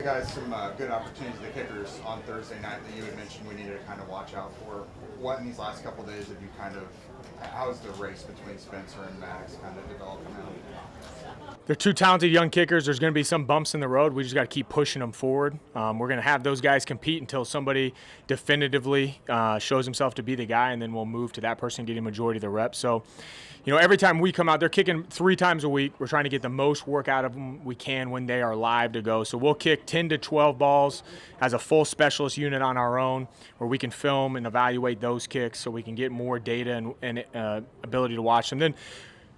Guys, some good opportunities to the kickers on Thursday night that you had mentioned we needed to kind of watch out for. What in these last couple of days have you how's the race between Spencer and Maddox kind of developing out? They're two talented young kickers. There's going to be some bumps in the road. We just got to keep pushing them forward. We're going to have those guys compete until somebody definitively shows himself to be the guy, and then we'll move to that person getting majority of the reps. So, every time we come out, they're kicking 3 times a week. We're trying to get the most work out of them we can when they are live to go. So we'll kick 10 to 12 balls as a full specialist unit on our own, where we can film and evaluate those kicks so we can get more data and ability to watch them. Then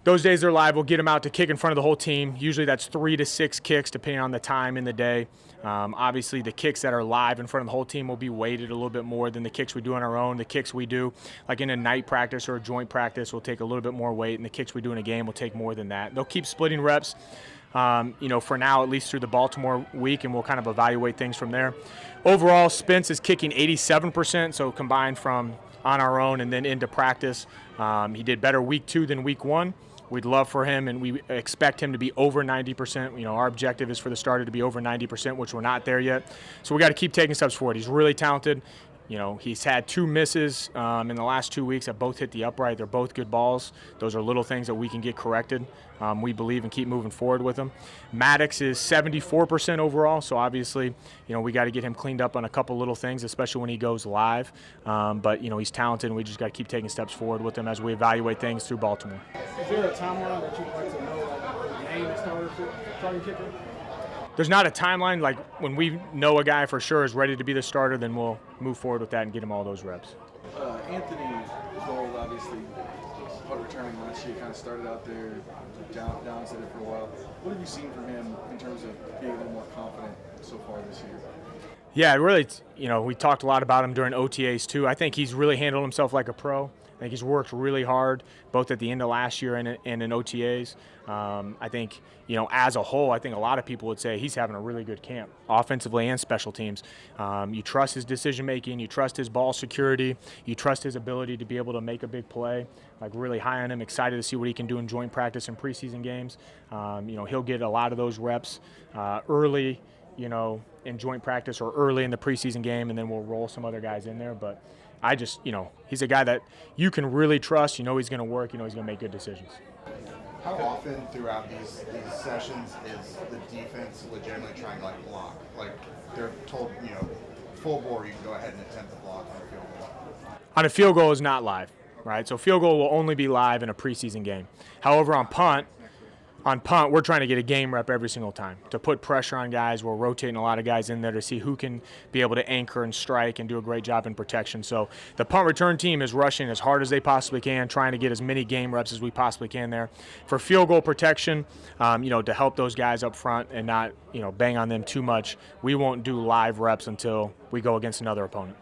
those days they're live, we'll get them out to kick in front of the whole team. Usually that's 3 to 6 kicks depending on the time in the day. Obviously the kicks that are live in front of the whole team will be weighted a little bit more than the kicks we do on our own. The kicks we do like in a night practice or a joint practice will take a little bit more weight, and the kicks we do in a game will take more than that. They'll keep splitting reps, for now, at least through the Baltimore week, and we'll kind of evaluate things from there. Overall, Spence is kicking 87%, so combined from on our own and then into practice. He did better week 2 than week 1. We'd love for him, and we expect him to be over 90%. Our objective is for the starter to be over 90%, which we're not there yet. So we got to keep taking steps forward. He's really talented. He's had 2 misses in the last 2 weeks that both hit the upright. They're both good balls. Those are little things that we can get corrected. We believe and keep moving forward with him. Maddox is 74% overall, so obviously, we got to get him cleaned up on a couple little things, especially when he goes live. But he's talented, and we just got to keep taking steps forward with him as we evaluate things through Baltimore. Is there a timeline that you'd like to know, like name the starting kicker? There's not a timeline. Like when we know a guy for sure is ready to be the starter, then we'll move forward with that and get him all those reps. Anthony Gold, obviously, punt returning last year, kind of started out there, down at it for a while. What have you seen from him in terms of being a little more confident so far this year? Yeah, really, we talked a lot about him during OTAs too. I think he's really handled himself like a pro. I think he's worked really hard, both at the end of last year and in OTAs. I think, as a whole, I think a lot of people would say he's having a really good camp, offensively and special teams. You trust his decision-making, you trust his ball security, you trust his ability to be able to make a big play. Like, really high on him, excited to see what he can do in joint practice and preseason games. He'll get a lot of those reps early, in joint practice or early in the preseason game, and then we'll roll some other guys in there. But I just, he's a guy that you can really trust. He's going to work. He's going to make good decisions. How often throughout these sessions is the defense legitimately trying to block? Like they're told, full bore, you can go ahead and attempt the block on a field goal. On a field goal is not live, right? So field goal will only be live in a preseason game. However, on punt, we're trying to get a game rep every single time to put pressure on guys. We're rotating a lot of guys in there to see who can be able to anchor and strike and do a great job in protection. So the punt return team is rushing as hard as they possibly can, trying to get as many game reps as we possibly can there. For field goal protection, to help those guys up front and not, bang on them too much, we won't do live reps until we go against another opponent.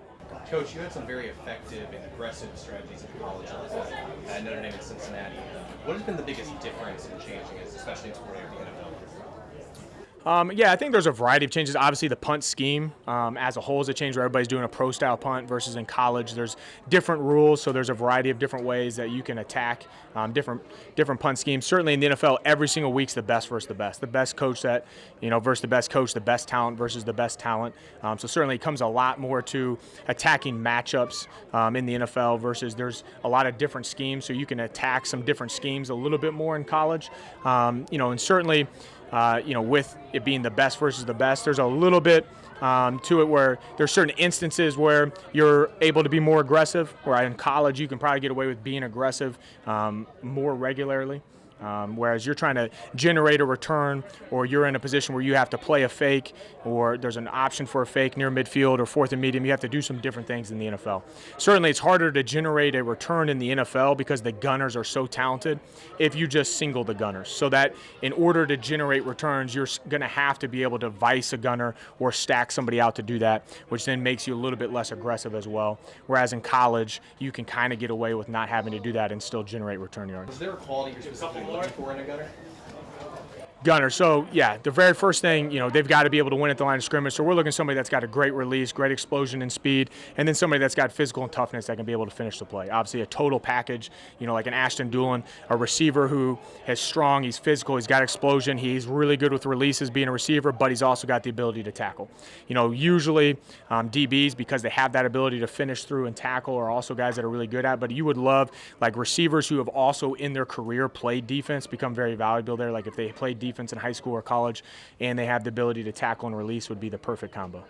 Coach, you had some very effective and aggressive strategies in college levels at Notre Dame and Cincinnati. What has been the biggest difference in changing it, especially in sport of the NFL? I think there's a variety of changes. Obviously, the punt scheme as a whole is a change where everybody's doing a pro-style punt versus in college. There's different rules, so there's a variety of different ways that you can attack different punt schemes. Certainly in the NFL, every single week's the best versus the best. The best coach versus the best coach, the best talent versus the best talent. So certainly it comes a lot more to attacking matchups in the NFL versus there's a lot of different schemes, so you can attack some different schemes a little bit more in college. And certainly with it being the best versus the best, there's a little bit to it where there's certain instances where you're able to be more aggressive, where in college you can probably get away with being aggressive more regularly. Whereas you're trying to generate a return, or you're in a position where you have to play a fake, or there's an option for a fake near midfield or fourth and medium, you have to do some different things in the NFL. Certainly it's harder to generate a return in the NFL because the gunners are so talented if you just single the gunners. So that in order to generate returns, you're going to have to be able to vice a gunner or stack somebody out to do that, which then makes you a little bit less aggressive as well. Whereas in college, you can kind of get away with not having to do that and still generate return yards. Was there a quality you're specifically looking for in a gunner? Gunner. So, yeah, the very first thing, they've got to be able to win at the line of scrimmage. So we're looking at somebody that's got a great release, great explosion and speed, and then somebody that's got physical and toughness that can be able to finish the play. Obviously, a total package, like an Ashton Doolin, a receiver who is strong, he's physical, he's got explosion, he's really good with releases being a receiver, but he's also got the ability to tackle. Usually DBs, because they have that ability to finish through and tackle, are also guys that are really good at it. But you would love, like, receivers who have also in their career played defense become very valuable there. Like if they played defense in high school or college and they have the ability to tackle and release would be the perfect combo.